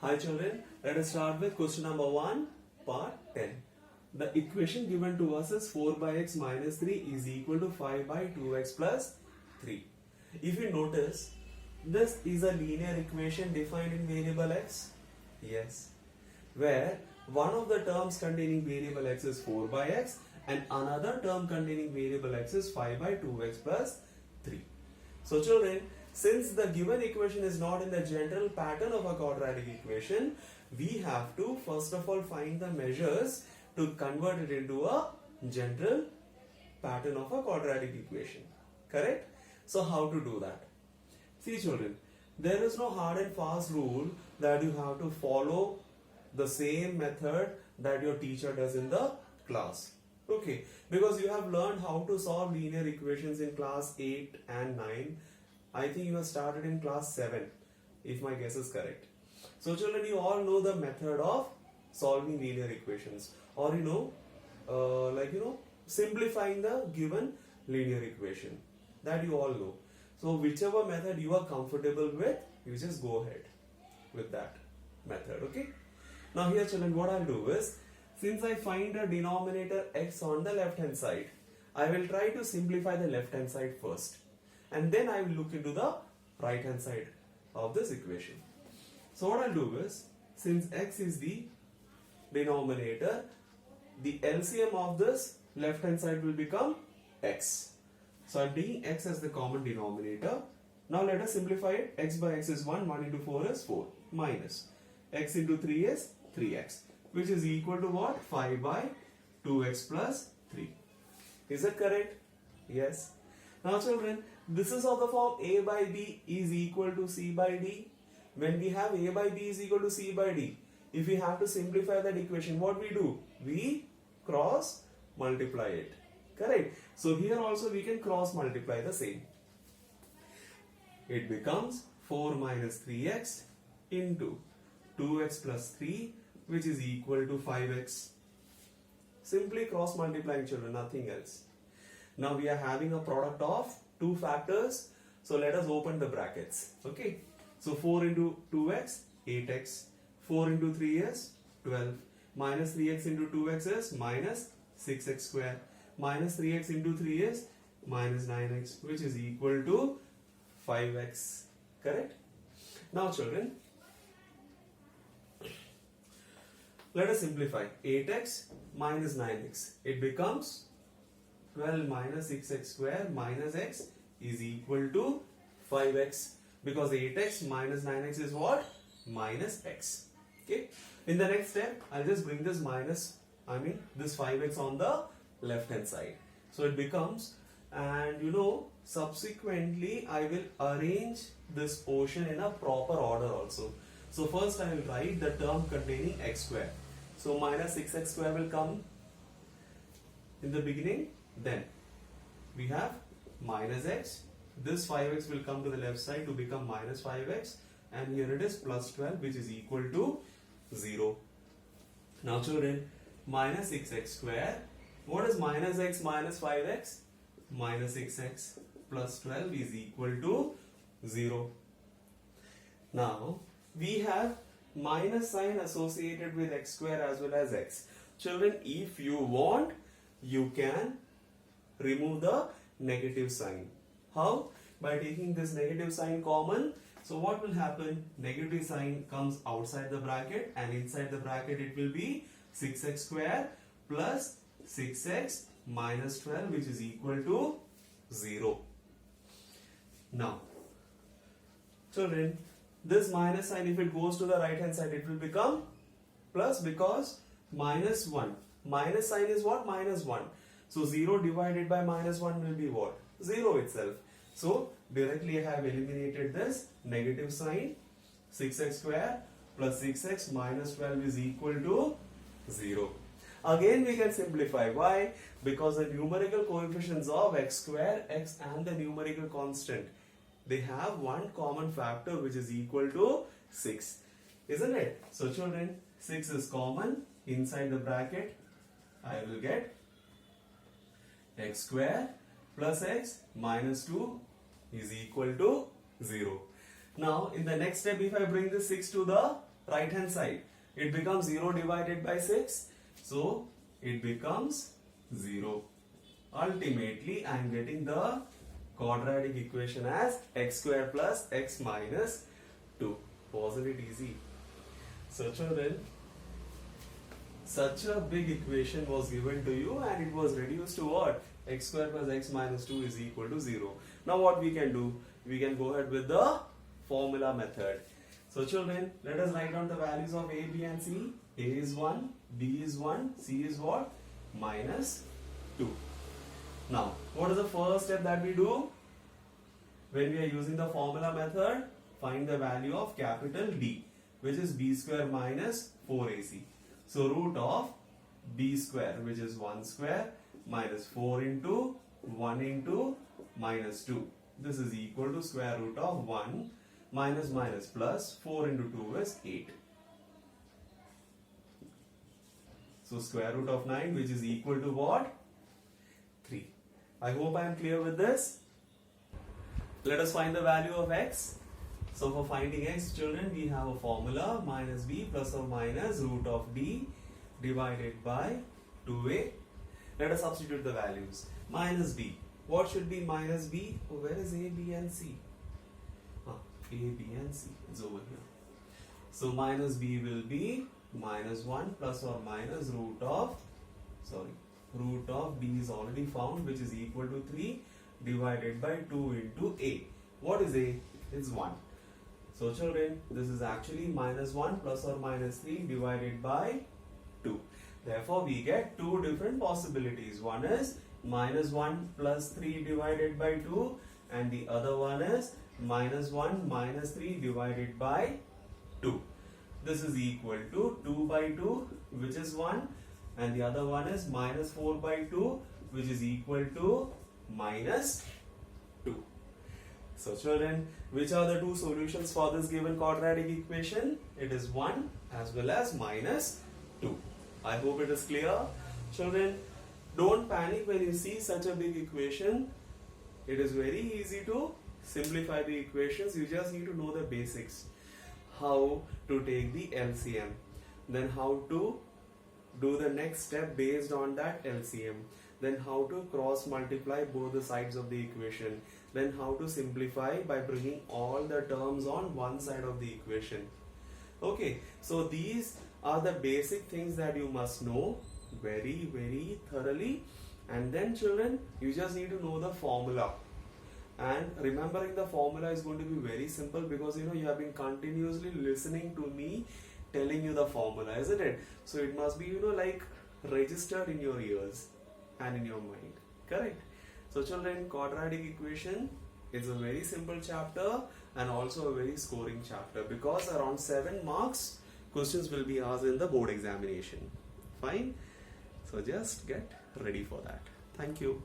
Hi children, let us start with question number 1, part 10. The equation given to us is 4 by x minus 3 is equal to 5 by 2x plus 3. If you notice, this is a linear equation defined in variable x. Yes. Where one of the terms containing variable x is 4 by x and another term containing variable x is 5 by 2x plus 3. So children, since the given equation is not in the general pattern of a quadratic equation, we have to first of all find the measures to convert it into a general pattern of a quadratic equation. Correct? So how to do that? See children, there is no hard and fast rule that you have to follow the same method that your teacher does in the class. Okay, because you have learned how to solve linear equations in class 8 and 9. I think you have started in class 7, if my guess is correct. So children, you all know the method of solving linear equations, or simplifying the given linear equation, that you all know. So whichever method you are comfortable with, you just go ahead with that method. Okay. Now here children, what I'll do is, since I find a denominator x on the left hand side, I will try to simplify the left hand side first, and then I will look into the right hand side of this equation. So what I'll do is, since x is the denominator, the LCM of this left hand side will become x. So I'm taking x as the common denominator. Now let us simplify it. X by x is 1, 1 into 4 is 4, minus x into 3 is 3x, which is equal to what? 5 by 2x plus 3. Is that correct? Yes. Now children, this is of the form a by b is equal to c by d. When we have a by b is equal to c by d, if we have to simplify that equation, what we do? We cross multiply it. Correct? So here also we can cross multiply the same. It becomes 4 minus 3x into 2x plus 3, which is equal to 5x. Simply cross multiplying children, nothing else. Now we are having a product of two factors. So let us open the brackets. Okay. So 4 into 2x, 8x. 4 into 3 is 12. Minus 3x into 2x is minus 6x square. Minus 3x into 3 is minus 9x, which is equal to 5x. Correct? Now children, let us simplify. 8x minus 9x. It becomes 12 minus 6x square minus x is equal to 5x, because 8x minus 9x is what? Minus x. Okay. In the next step, I'll just bring this this 5x on the left hand side. So it becomes, and subsequently I will arrange this portion in a proper order also. So first I will write the term containing x square. So minus 6x square will come in the beginning. Then we have minus x. This 5x will come to the left side to become minus 5x. And here it is plus 12, which is equal to 0. Now children, minus 6x square. What is minus x minus 5x? Minus 6x plus 12 is equal to 0. Now we have minus sign associated with x square as well as x. Children, if you want, you can remove the negative sign. How? By taking this negative sign common. So what will happen? Negative sign comes outside the bracket, and inside the bracket it will be 6x square plus 6x minus 12, which is equal to 0. Now children, this minus sign, if it goes to the right hand side, it will become plus, because minus 1. Minus sign is what? Minus 1. So 0 divided by minus 1 will be what? 0 itself. So directly I have eliminated this negative sign. 6x square plus 6x minus 12 is equal to 0. Again we can simplify. Why? Because the numerical coefficients of x square, x and the numerical constant, they have one common factor which is equal to 6. Isn't it? So children, 6 is common. Inside the bracket I will get x square plus x minus 2 is equal to 0. Now in the next step, if I bring this 6 to the right hand side. It becomes 0 divided by 6. So it becomes 0. Ultimately, I am getting the quadratic equation as x square plus x minus 2. Wasn't it easy? So children, such a big equation was given to you and it was reduced to what? X square plus x minus 2 is equal to 0. Now what we can do? We can go ahead with the formula method. So children, let us write down the values of a, b and c. A is 1, b is 1, c is what? Minus 2. Now, what is the first step that we do? When we are using the formula method, find the value of capital D, which is b square minus 4ac. So root of b square, which is 1 square, minus 4 into 1 into minus 2. This is equal to square root of 1 minus minus plus 4 into 2 is 8. So square root of 9, which is equal to what? 3. I hope I am clear with this. Let us find the value of x. So for finding x, children, we have a formula minus b plus or minus root of d divided by 2a. Let us substitute the values. Minus b. What should be minus b? Oh, where is a, b and c? A, b and c. It's over here. So minus b will be minus 1 plus or minus root of b is already found, which is equal to 3 divided by 2 into a. What is a? It's 1. So children, this is actually minus 1 plus or minus 3 divided by 2. Therefore, we get two different possibilities. One is minus 1 plus 3 divided by 2 and the other one is minus 1 minus 3 divided by 2. This is equal to 2 by 2, which is 1, and the other one is minus 4 by 2, which is equal to minus 2. So children, which are the two solutions for this given quadratic equation? It is 1 as well as minus 2. I hope it is clear. Children, don't panic when you see such a big equation. It is very easy to simplify the equations. You just need to know the basics. How to take the LCM, then how to do the next step based on that LCM, then how to cross multiply both the sides of the equation, then how to simplify by bringing all the terms on one side of the equation. Okay, so these are the basic things that you must know very, very thoroughly. And then children, you just need to know the formula. And remembering the formula is going to be very simple because you have been continuously listening to me telling you the formula, isn't it? So it must be like registered in your ears and in your mind, correct? So children, quadratic equation is a very simple chapter and also a very scoring chapter because around 7 marks questions will be asked in the board examination. Fine? So just get ready for that. Thank you.